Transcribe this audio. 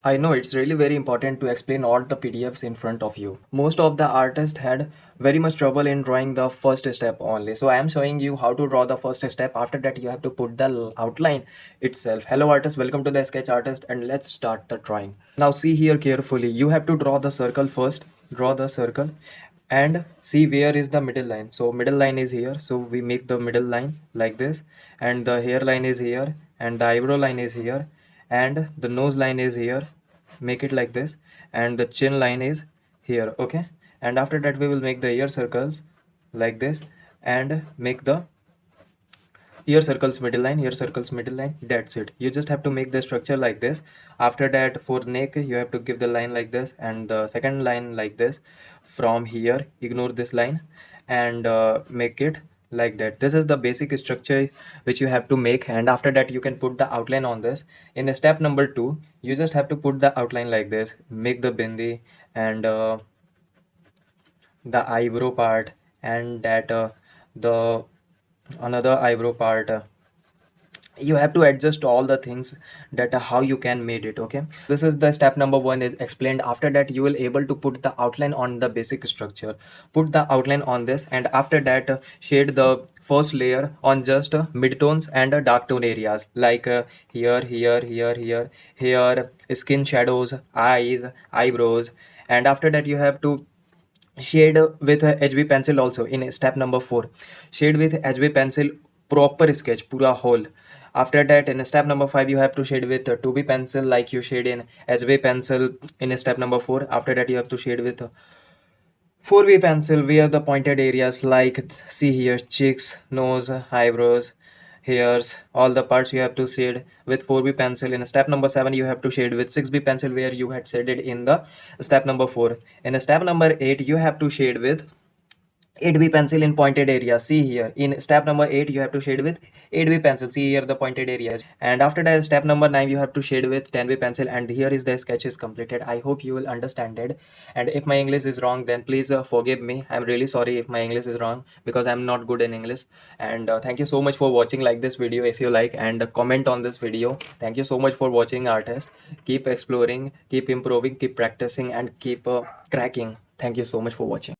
I know it's really very important to explain all the PDFs in front of you. Most of the artists had very much trouble in drawing the first step only. So I am showing you how to draw the first step. After that, you have to put the outline itself. Hello artist, welcome to the sketch artist and let's start the drawing. Now see here carefully. You have to draw the circle first. Draw the circle and see where is the middle line. So middle line is here. So we make the middle line like this, and the hairline is here, and the eyebrow line is here, and the nose line is here. Make it like this, and the chin line is here. Okay, and after that we will make the ear circles like this, and make the ear circles middle line, ear circles middle line. That's it. You just have to make the structure like this. After that, for neck you have to give the line like this, and the second line like this. From here ignore this line, and make it like that. This is the basic structure which you have to make, and after that you can put the outline on this. In step number 2, you just have to put the outline like this. Make the bindi and the eyebrow part, and that the another eyebrow part. You have to adjust all the things that how you can made it. Okay, this is the step number 1 is explained. After that you will able to put the outline on the basic structure. Put the outline on this, and after that shade the first layer on just midtones and dark tone areas like here, skin shadows, eyes, eyebrows. And after that you have to shade with a HB pencil also in step number 4. Shade with HB pencil proper sketch pura whole. After that in step number 5 you have to shade with 2B pencil like you shade in HB pencil in step number 4. After that you have to shade with 4B pencil where the pointed areas like see here cheeks, nose, eyebrows, hairs, all the parts you have to shade with 4B pencil. In step number 7 you have to shade with 6B pencil where you had shaded in the step number 4. In step number 8 you have to shade with 8B pencil in pointed area. See here in step number 8 you have to shade with 8B pencil. See here the pointed areas. And after that step number 9 you have to shade with 10B pencil, and here is the sketch is completed. I hope you will understand it, and if my English is wrong then please forgive me. I'm really sorry if my English is wrong because I'm not good in English. And thank you so much for watching. Like this video if you like, and comment on this video. Thank you so much for watching artist. Keep exploring, keep improving, keep practicing, and keep cracking. Thank you so much for watching.